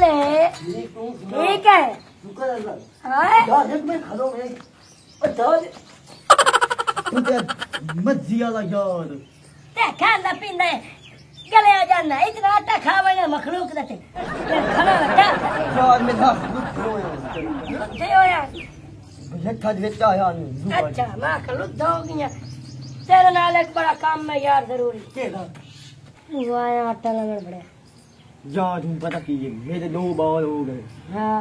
है? ठीक है। मत जियाला यार ते खाना पीना है गले आ जाना इतना आटा खावे मखलूक दते खाना लगा यार मेरा ते होया लेखा देता यार अच्छा मखलूक दो गया तेरे नाल एक बड़ा काम है यार जरूरी केदा वाया आटा लगन पड़े यार तुम पता की मेरे 2 बाल हो गए। हां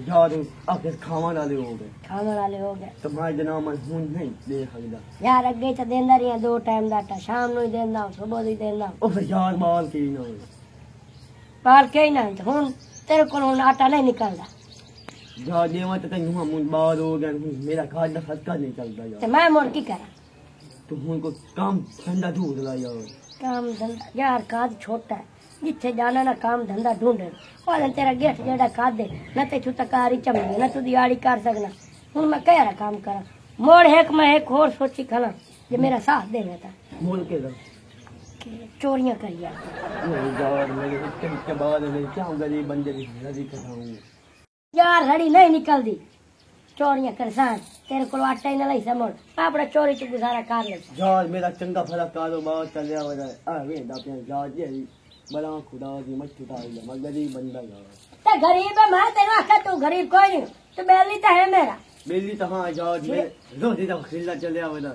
यार आपके खावा वाले हो गए तुम्हारे जनाब मैं हूं नहीं दे सकदा यार अगे तो देंदा रही 2 टाइम दा आटा शाम नु ही देंदा सुबह ही देंदा ओ फिर यार माल की ना पाल के ना हुन तेरे को आटा नहीं निकलदा यार देवा तो तन्नू हम बाल हो गए मेरा घर दा खर्चा नहीं चलदा यार ते मैं मोड़ की करा तो हुन को काम धंधा ढूंढ ला यार काम धंधा यार काज छोटा है जिथे जाना ना काम धंधा ढूंढे और तेरा गेट जेड़ा का दे न ते तू तकारी चमड़ी न तू दिहाड़ी कर सकना हुन मैं कह रहा काम करा मोड़ एक मैं एक और सोची खला जे मेरा साथ दे था मोल के दा चोरियां करिया नहीं यार मेरे के बाद में क्या गरीब बंदे की नदी कटाऊं यार हड़ी नहीं निकलदी चोरियां कर साथ तेरे को आटा ही न लई समोड़ अपना चोरी च गुजारा कर ले यार मेरा चंगा भला कारोबार चलिया वदा आ वेंदा पे यार जी बड़ा खुदा की मत उठाई ले मैं गरीब बंदा यार ते गरीब है मैं तेरा आखा तू गरीब कोई नहीं तू बेली तो है मेरा बेली तो हां यार मेरे रोजी दा खिला चलिया वदा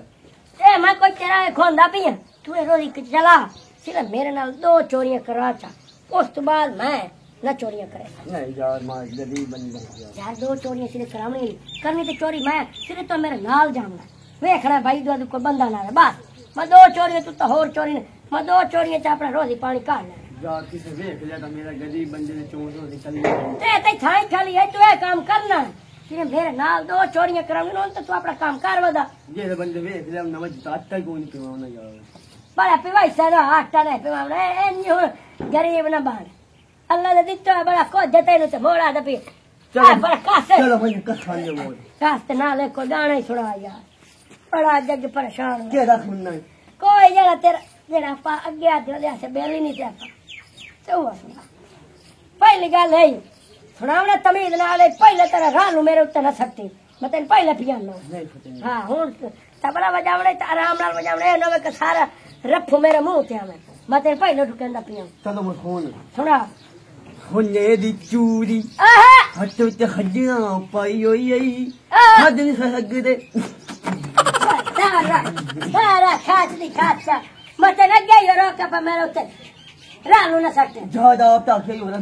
ए मैं कोई तेरा खोंदा पिया तू रोजी चला सिर्फ मेरे नाल 2 चोरियां करा चा उस तो बाद मैं न चोरियां करे नहीं यार मैं गरीब बंदा यार 2 चोरियां सिर्फ करावनी करनी तो चोरी मैं सिर्फ तो मेरे नाल जाऊंगा वेखना भाई दो को बंदा ना है बस मैं 2 चोरियां तू तो और चोरी मैं 2 चोरियां च अपना रोजी पानी काट ले यार किसे देख लिया तो मेरा गरीब बंदे ने चोर से निकल ते थाई खाली है तू ये काम करना सिर्फ मेरे नाल 2 चोरियां करावनी तो तू अपना काम कर वदा ये बंदे देख लिया नमज आटा ही कोई पिवाना यार बड़ा पिवाई सारा आटा नहीं पिवाना ए न्यू गरीब ना बाण अल्लाह ने दित्तो है बड़ा को देते न तो मोड़ा दपी चलो बड़ा कासे चलो भाई कथा ले बोल रास्ते नाले को गाना ही सुना यार बड़ा जग परेशान के रख मुन्ना कोई जरा तेरा जेड़ा पा अगे आ दे से बेली नहीं ते तो सुना पहली गल है सुनावना तमीज नाले पहले तेरा रानू मेरे उत्ते न सकती मैं तेन पहले पियानो हां हुन तबला बजावणे त आराम नाल बजावणे नवे के सारा रफू मेरे मुंह ते आवे मैं तेन पहले ठुकेंदा पिया चलो मैं फोन सुना हुन्ने दी चूरी आहा हट ते हड्डियां पाई होई आई हद नहीं सकदे सारा खाच दी खाचा मैं तेन अगे ही रोका पर मेरे उत्ते रानू न सकते ज्यादा आपता के हो रहा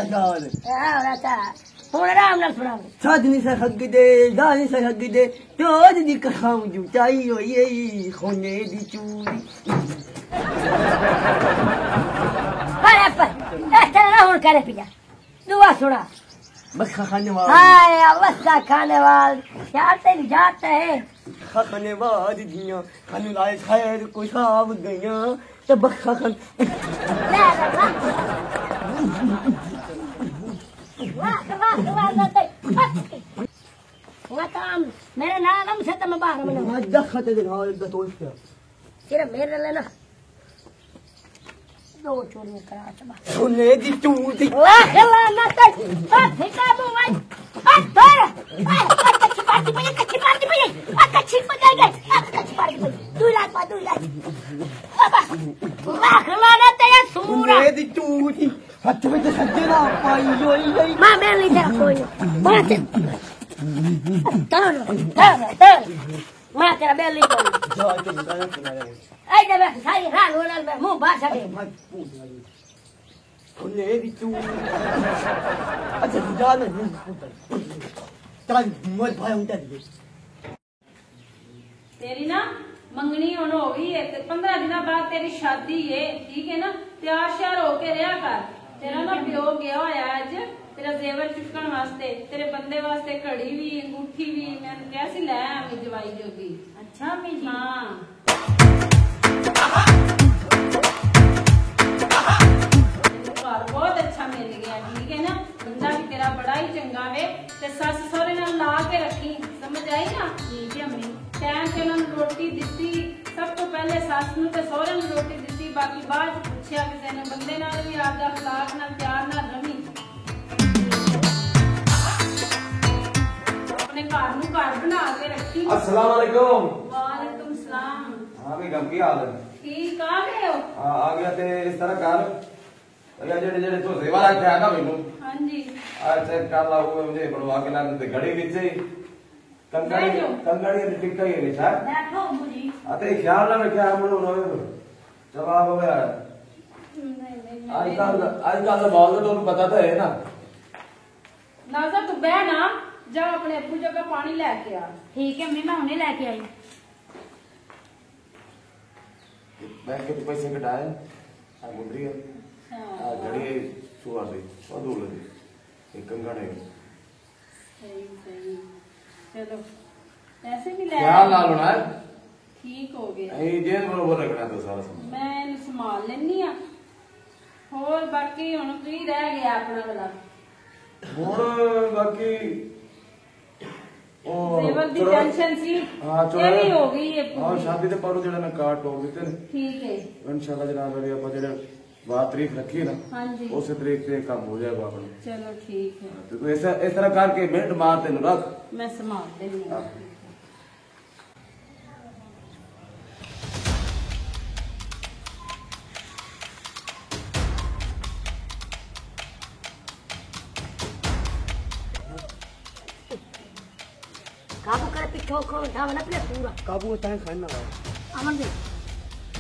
यार हां राता हुन आराम नाल सुना साध नहीं सकदे गा नहीं सकदे तो दी कहां जुटाई होई आई हुन्ने दी चूरी अरे पर तेरा हुन करे पिया दुआ सुना बस खाने वाला हाय अवस्था खाने वाल यार तेरी जात है खाने वाली दिया खाने लाए खैर कोई साब गया तो बस खान मेरे नाम से तुम बाहर में दखते दिखा सिर्फ मेरे लेना 2 चोरियां करा चबा सुने दी चूती वाह ना ते फिका मुंह कच्ची पार्टी पे कच्ची पार्टी तू लाख वाह ना ते सूरा सुने दी चूती हाथ में तो सजना पाई होई मां मैं नहीं तेरा कोई बात मैं तेरा बेली कोई जा तुम गाना सुना रहे आई जब सारी हाल होनल में मुंह बाहर सके सुने दी चूती अच्छा जाना चल मत भाई उठा दे तेरी ना मंगनी होन हो गई है ते 15 दिन बाद तेरी शादी है ठीक है ना तैयार श्यार होके रहा कर तेरा ना प्यो गया होया आज तेरा जेवर चुकन वास्ते तेरे बंदे वास्ते घड़ी भी अंगूठी भी मैंने कहा सी ले आमी जवाई जोगी अच्छा अम्मी जी हां घर बहुत अच्छा मिल गया ठीक है ना बंदा भी तेरा बड़ा ही चंगा वे ते सस सहुरे नाल ला के रखी समझ आई ना ठीक है अम्मी टाइम पे उन्होंने रोटी दी सब तो पहले सस नूं ते सहुरे नूं रोटी दी बाकी बाद पूछया किसी ने बंदे नाल भी आपदा अखलाक नाल प्यार नाल रवी अपने घर नूं घर बना के रखी। अस्सलाम वालेकुम। वालेकुम सलाम। हाँ भी गम की हाल है? ठीक आ गए हो? हाँ आ गया। ते इस तरह कर या जेड़े जेड़े तो सेवा रखा ना मैनू हाँ जी आ चेक कर ला वो मुझे बनवा के ला दे घड़ी नीचे ही कंगड़ी टिक्का ही है शायद। बैठो बुजी। आते ख्याल ना रखा हम लोग रोए जवाब हो गया। आजकल बहुत तो पता तो है ना। नाज़ा तू बह ना, जा अपने अब्बू जगह पानी लेके आ। ठीक है मैं उन्हें लेके आई। बैंक के पैसे कटाए आ गुंडरी है आ घड़ी सुआ से और दूर लगे एक कंगड़े सही सही। चलो ऐसे भी ले ख्याल ना होना है। ठीक हो गया। ये जेल बरोबर रखना तो सारा सामान। मैं इन्हें संभाल लेनी आ। होर बाकी हुण की रह गया अपना गला और बाकी जेवर दी टेंशन सी हाँ ये भी हो गई है हाँ पूरी। शादी ते पर जेड़ा ना कार्ड टोक दिते ने ठीक है इंशाल्लाह जनाब अभी आप जेड़ा बात तारीख रखी ना हाँ जी उस तारीख से काम हो जाएगा अपना। चलो ठीक है तो तू ऐसा इस तरह करके मिनट मार तेन रख। मैं संभाल लेनी हाँ। काबू करे पिठो को ढाव ना पले पूरा काबू ताए खाना है अमन दे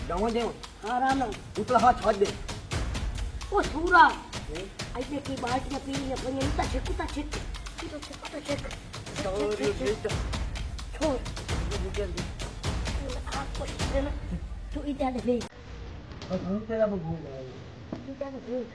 दवा दे आराम ना उतला हाथ छोड़ दे ओ सूरा ऐसे की बात ना पी या पर ये कुता छिक छोड़ आपको तू इधर दे और तेरा बगू इधर दे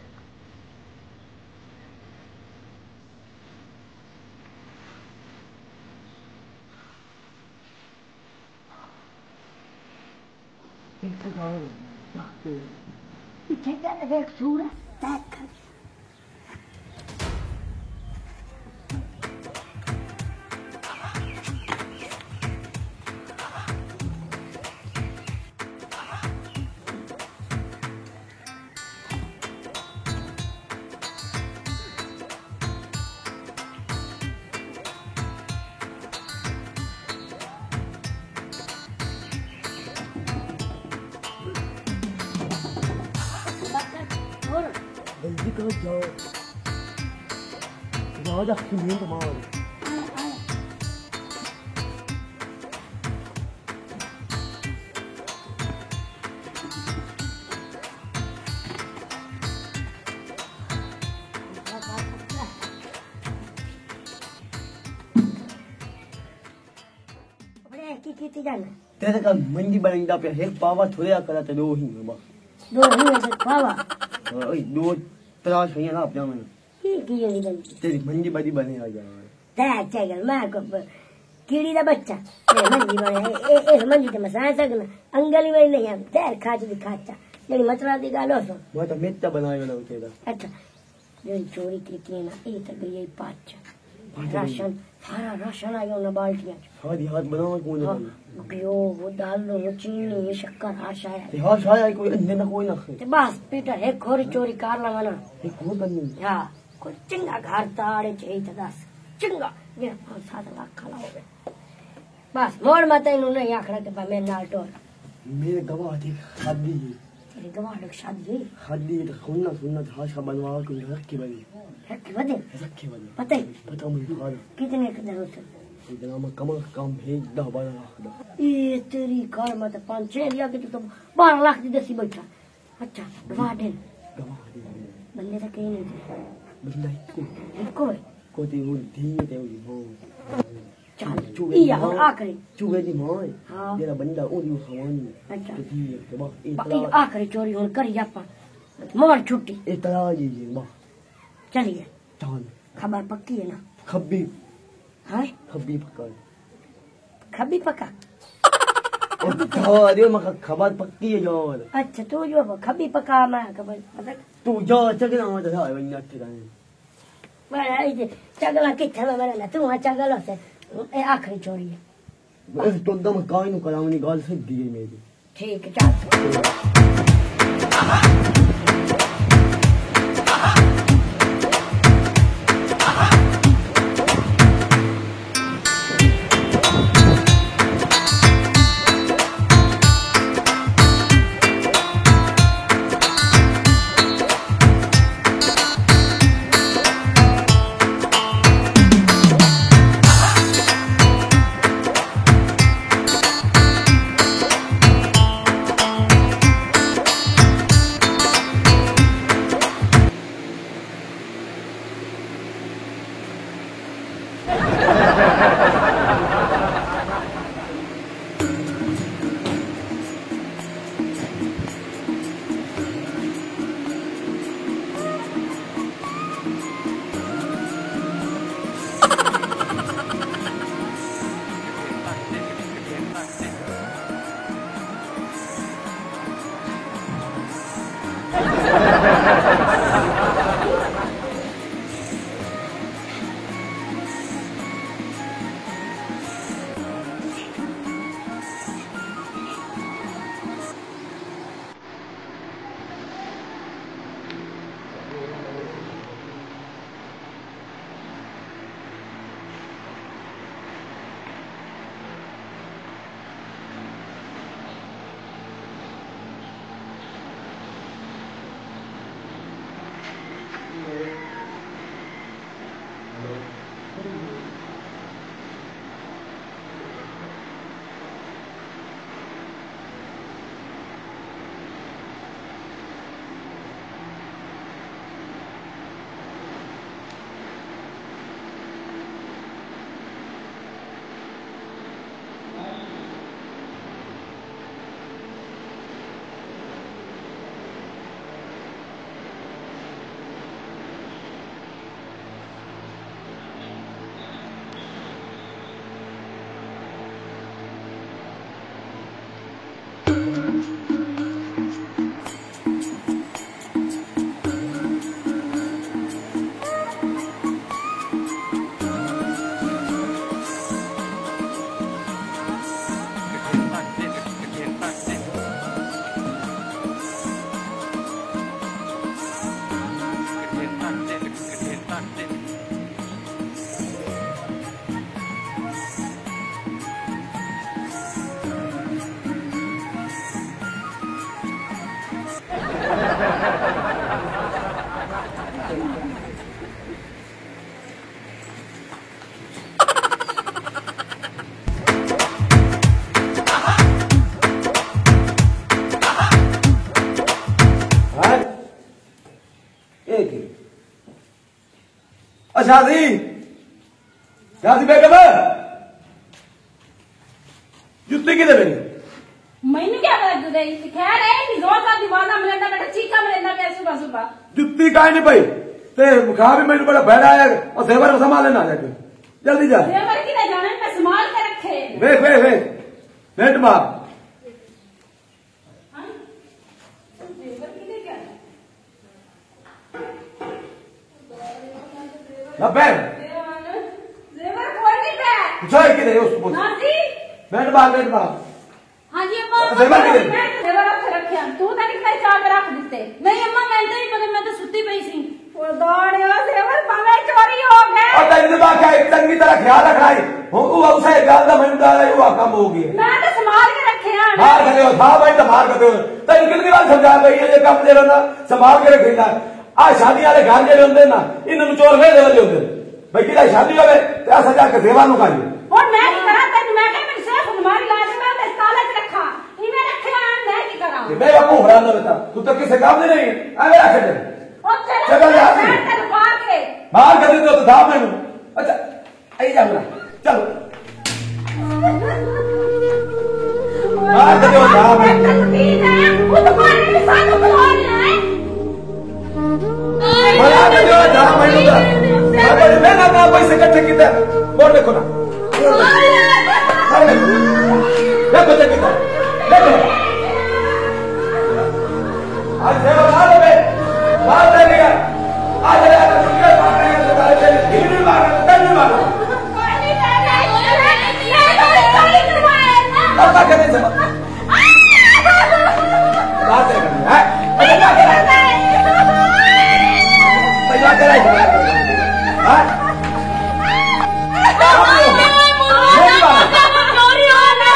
पीछे क्या देख सूरा टैग कर और जल्दी करो जाओ जाओ जा की नींद मार की जाना तेरे का मंदी बनेगा पे एक पावा थोड़ा करा तो दो ही बाबा दो ही ऐसे खावा ओए दो तलाश है ना अपना में की ये नहीं बनती तेरी मंदी बड़ी बने आ जाए टैग चल मैं को कीड़ी दा बच्चा ये मंजी बने ए मंजी ते मसाया सकना अंगली में नहीं है तैर खाच दिखाचा जेडी मतरा दी गालो सो मैं तो मेटा बनाया ना तेरा अच्छा जो चोरी की ना ये तो गई पाँच राशन सारा राशन आयो ना बाल्टियां हाथ हाथ बनाओ कौन हाँ है घियो वो दाल वो चीनी शक्कर आशा है ते हाथ शायद कोई अंदर ना कोई ना खाए ते बस पीटर एक खोरी चोरी कर लगा ना एक वो करनी हाँ कोई चिंगा घर ताड़े चाहिए तो दस चिंगा ये 5-7 लाख खला हो गए बस मोड़ मत इन नहीं आखड़ा के पा मेरे नाल टोर मेरे गवाह थी शादी तेरी गवाह लोग शादी शादी तो सुनना था हाथ का बनवा के रख के बनी रखी बदे रख के बनी पता ही पता मुझे खाना कितने किधर होते इतना मैं कम भेज दा बना ये तेरी कार मत 5-6 लिया के तो 12 लाख दी दसी बैठा अच्छा दवा दे गवाह बंदे तो कहीं नहीं थे बंदा को ते वो धी ते वो चल ये हम आखिरी चुगे दी मां हाँ। जेरा बंदा ओ दी खवानी अच्छा तो धी के बा बाकी आखिरी चोरी हुन करी जापा मोर छुट्टी इतना जी बा चलिए तान खबर पक्की है ना खब्बी हाँ पक्का खबी पक्का और मैं खबर पक्की है यार अच्छा तू जो खबी पक्का मैं खबर पता तू जा चगना मत था वन्ना ठिकाने मैं चगला किथे में मरे ना तू वहां चगला से ए आखिरी चोरी है बस तो दम काई नु करावनी गाल से दी मेरी ठीक है चल शादी शादी बेगम जुत्ती किधर मेरी मैंने क्या पता तुझे खैर है कि जोर का दीवाना मिलना बेटा चीका मिलना पे सुबह सुबह जुत्ती काहे नहीं पई ते खा भी मैंने बड़ा बैठा है और सेवर संभाल लेना जाके जल्दी जा जेवर की ना जाने पे संभाल के रखे वे नेट मार जेवर की ने क्या ना बैठ जेवर कोई नहीं पे जाए किधर है उसको ना जी नेट मार हाँ जी अम्मा जेवर किधर जेवर रख रखे तू तो निकले चाह के रख देते नहीं अम्मा मैं तो ही पता मैं तो सुती पई सी वो दौड़े हो जेवर पावे चोरी हो गए और तेरी बात क्या है चंगी तरह ख्याल रखना है वो उसे गाल दा मैंने डाला वो काम हो गया मैं तो संभाल के रखे हैं मार करे हो था भाई तो मार करते हो तेरी कितनी बार समझा भाई ये काम दे रहा ना संभाल के रखेगा आ शादी वाले घर जे होंगे ना इन्होंने चोर वे दे होंगे भाई किदा शादी होवे ते सजा के सेवा नु खाइए और मैं की करा तेन मैं कह मेरी सिर्फ तुम्हारी लाज में ते ताले च रखा इने रखे मैं की करा मैं आपको हराम ना बता तू तो किसी काम नहीं है आगे रख दे और चलो यार बाहर कर दे तो था मैंने अच्छा आई जा मेरा चलो बाहर कर दो था मैं वो तो मारे के साथ तो हो रहा है बाहर कर दो था मैंने अगर मैं ना पैसे इकट्ठे किए बोल देखो ना देखो देखो देखो आज से बाहर में बाहर देगा आज आज दुनिया बाहर है तो बाहर से गिरने वाला करने वाला अब करने से बात है क्या करे पैसा करे हां चोरी हो ना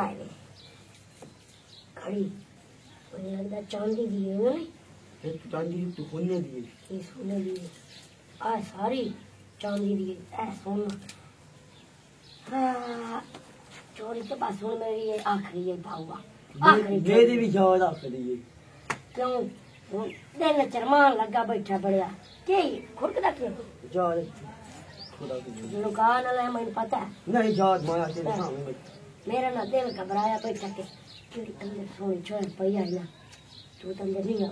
अरे खड़ी मुझे लगता चांदी दी है ना चांदी तो होने दिए ये सोने दी आ सारी चांदी दी ऐ सोना हाँ चोरी के पास सुन मेरी ये आखिरी ये भावा आखिरी मेरी भी याद आखिरी है क्यों दिन चरमान लगा बैठा बढ़िया के खुरकदा क्यों याद खुदा की दुकान वाला है मुझे पता है नहीं याद माया के सामने मेरा ना दिल घबराया बैठा के क्योंकि अंदर सोनी चोर पई आई ना तू तो अंदर नहीं आ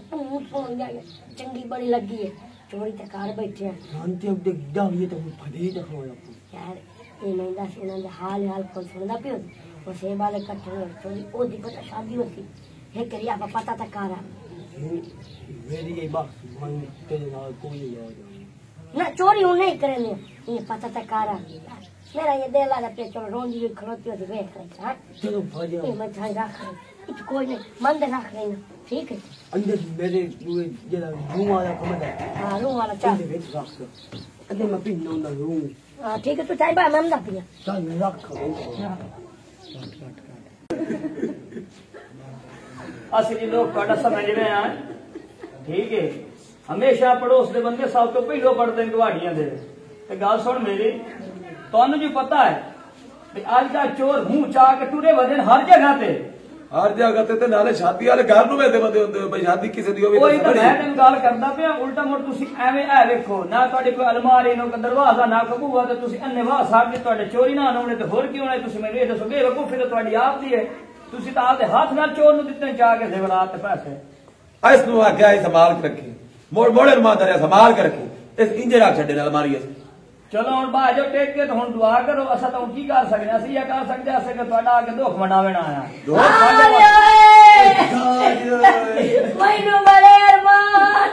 सोनी आई चंगी बड़ी लगी है चोरी ते कार बैठे हैं शांति अब देख जाओ ये तो फटे देखो आपको यार ये महीना से उन्होंने हाल कौन सुनना पियो वो सेब वाले कट्टे चोरी ओ दी पता शादी होती है करिया पता था कार मेरी ये बात मन तेरे नाल कोई याद ना चोरी हूं नहीं करेंगे ये पता था कार मेरा ये दिल आ जाते चलो रोंदी हुई खड़ोती होती देख रही हां चलो भाई ये मैं ध्यान रख रही इत कोई नहीं मंद रख रही ना ठीक है अंदर मेरे ये जरा रूम वाला कमरा है हां रूम वाला चाह अंदर भेज रख अंदर मैं पिन ना रूम हां ठीक है तू चाय बा मैं ना पिया चल रख असली लोग ਤੁਹਾਡਾ ਸਮਝ ਰਹੇ ਆ ਠੀਕ ਹੈ ਹਮੇਸ਼ਾ ਪੜੋਸ ਦੇ ਬੰਦੇ ਸਭ ਤੋਂ ਪਹਿਲਾਂ ਪੜਦੇ ਨੇ ਤੁਹਾਡੀਆਂ ਦੇ ਤੇ ਗੱਲ ਸੁਣ ਮੇਰੀ ਤੁਹਾਨੂੰ ਜੀ ਪਤਾ ਹੈ ਕਿ ਅੱਜ ਦਾ ਚੋਰ ਮੂੰਹ ਚਾ ਕੇ ਟੁਰੇ ਵਜਨ ਹਰ ਜਗ੍ਹਾ ਤੇ हर जगह ते नाले शादी वाले घर नु वेंदे बंदे होंदे भाई शादी किसे दी होवे ਕੋਈ ਤਾਂ ਮੈਂ ਤੈਨੂੰ ਗੱਲ ਕਰਦਾ ਪਿਆ ਉਲਟਾ ਮੁੜ ਤੁਸੀਂ ਐਵੇਂ ਐ ਵੇਖੋ ਨਾ ਤੁਹਾਡੇ ਕੋਈ ਅਲਮਾਰੀ ਨਾ ਕੋਈ ਦਰਵਾਜ਼ਾ ਨਾ ਕੋਈ ਬੂਹਾ ਤੇ ਤੁਸੀਂ ਅੰਨੇ ਵਾਹ ਸਾਹਿਬ ਜੀ ਤੁਹਾਡੇ ਚੋਰੀ ਨਾ ਹੋਣੇ ਤੇ ਹੋਰ ਕਿਉਂ ਨਹੀਂ ਤੁਸੀਂ ਮੈਨੂੰ ਇਹ ਦੱਸੋਗੇ ਵਕੂਫੀ ਤਾਂ ਤੁਹਾਡੀ ਆਪ ਦੀ ਹੈ ਤੁਸੀਂ ਤਾਂ ਆਪਦੇ ਹੱਥ ਨਾਲ ਚੋਰ ਨੂੰ ਦਿੱਤੇ ਜਾ ਕੇ ਜ਼ੇਵਰਾਤ ਤੇ ਪੈਸੇ इस नु आख्या है संभाल के रखे मोड़े ईमानदार संभाल के रखे इस इंजे रख छड़े अलमारी इस चलो हुण बाजो टेक के तो हुण दुआ करो असा तो की कर सकते असि ये कर सकते असे कि ਤੁਹਾਡਾ ਆ ਕੇ ਦੁੱਖ ਮਨਾਵੇ ਨਾ ਆਇਆ मैनू बड़े अरमान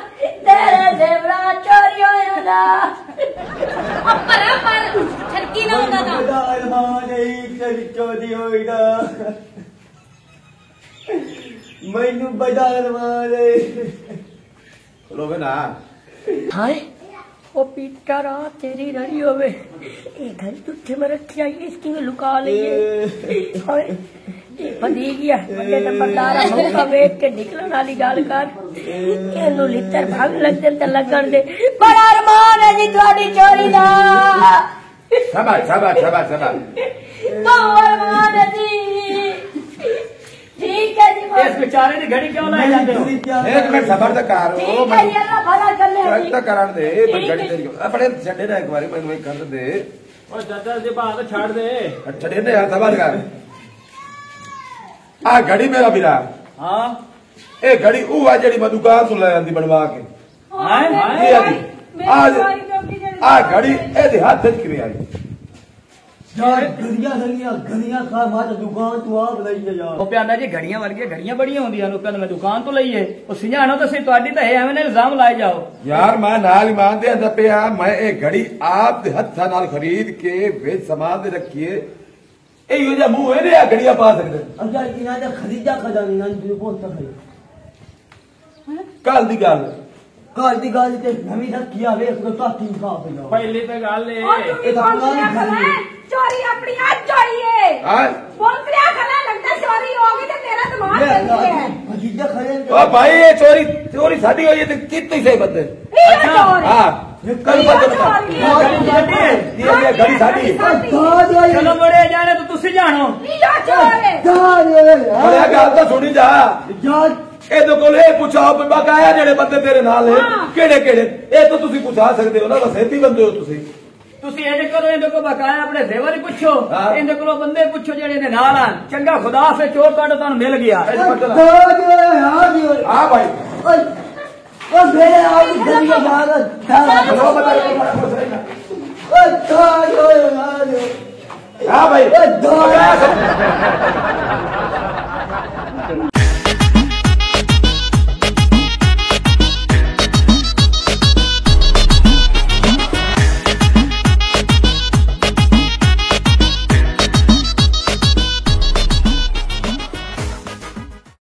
तेरे जेवरा चोरी होया ना पर छड़की ना होता था अरमान एक तेरी चोरी होईदा मैनू बड़ा अरमान है लोगे ना हाय वो पीटा रहा तेरी रही होवे ये घर तुझे में रखी आई इसकी में लुका लिए हाय बंदी गया बड़े नंबरदार मौका वेख के निकलन वाली गल कर ਇਹਨੂੰ ਲਿੱਤਰ ਭਾਗ ਲੱਗਦੇ ਤੇ ਲੱਗਣ ਦੇ बड़ा अरमान है जी ਤੁਹਾਡੀ चोरी दा शाबाश शाबाश शाबाश शाबाश बहुत अरमान है जी ठीक है जी इस बेचारे की घड़ी क्यों लाई जाते हो? एक मिनट सबर तक कर ठीक है जी अल्लाह भला करे एक तक करान दे घड़ी तेरी अपने छड़े ना एक बारी मैंने एक कर दे और चाचा जी बात छाड़ दे। छड़े ने यार सबर कर आ घड़ी मेरा बिरा हाँ ए घड़ी ऊ आ जेड़ी मैं दुकान तो ले आंदी बनवा के हाय हाय ये आज आ घड़ी ए दे हाथ च किवे आई यार घड़ियां खा मार दुकान तू आप लईए यार ਉਹ ਪਿਆਨਾ ਜੀ ਘੜੀਆਂ ਵਰਗੀਆਂ ਘੜੀਆਂ ਬੜੀਆਂ ਹੁੰਦੀਆਂ ਨੇ ਕਹਿੰਦਾ ਮੈਂ ਦੁਕਾਨ ਤੋਂ ਲਈਏ ਉਹ ਸਿਆਣੋ ਤਾਂ ਸਹੀ ਤੁਹਾਡੀ ਤਾਂ ਐਵੇਂ ਨੇ ਇਲਜ਼ਾਮ ਲਾਏ ਜਾਓ यार मैं नाल ईमान दे अंदर पे आ मैं एक घड़ी आप दे हत्था नाल खरीद के वे सामान दे रखिए ए यो जा मुंह है ने आ घड़ियां पा सकदे अच्छा इना दा खरीदा खजानी ना तू पहुंच सके कल दी गल काल दी गाल ते नवी रखिया वेख तो ताती खा पे जाओ ਪਹਿਲੀ ਤੇ ਗੱਲ ਏ ਇਹ ਤਾਂ ਪੁਰਾਣੀ चोरी अपनी आज चोरी है हां बोलते खला लगता चोरी होगी तो तेरा दिमाग चलती है खरीदा खरे ओ भाई ये चोरी साडी होई है कितनी से बंदे ये चोरी हां कल पता बता ये घड़ी साडी ਚਲੋ ਬੜੇ ਜਾਣੇ ਤਾਂ ਤੁਸੀਂ ਜਾਣੋ ये चोर है अरे गल तो सुनी जा ਇਹਦੇ ਕੋਲ ਇਹ ਪੁੱਛਾਓ ਵੀ ਬਕਾਇਆ ਜਿਹੜੇ ਬੰਦੇ ਤੇਰੇ ਨਾਲ ਹੈ ਕਿਹੜੇ ਕਿਹੜੇ ਇਹ ਤਾਂ ਤੁਸੀਂ ਪੁੱਛਾ ਸਕਦੇ ਹੋ ਨਾ ਵਸੇਤੀ ਬੰਦੇ ਹੋ ਤੁਸੀਂ ਤੁਸੀਂ ਇਹਦੇ ਕੋਲੋਂ ਇਹਦੇ ਕੋਲ ਬਕਾਇਆ ਆਪਣੇ ਜ਼ੇਵਰ ਹੀ ਪੁੱਛੋ ਹਾਂ। ਇਹਦੇ ਕੋਲੋਂ ਬੰਦੇ ਪੁੱਛੋ ਜਿਹੜੇ ਇਹਦੇ ਨਾਲ ਆ ਚੰਗਾ ਖੁਦਾ ਸੇ ਚੋਰ ਤੁਹਾਡਾ ਤੁਹਾਨੂੰ ਮਿਲ ਗਿਆ हाँ भाई मेरे आप घड़िया चलो बता हाँ भाई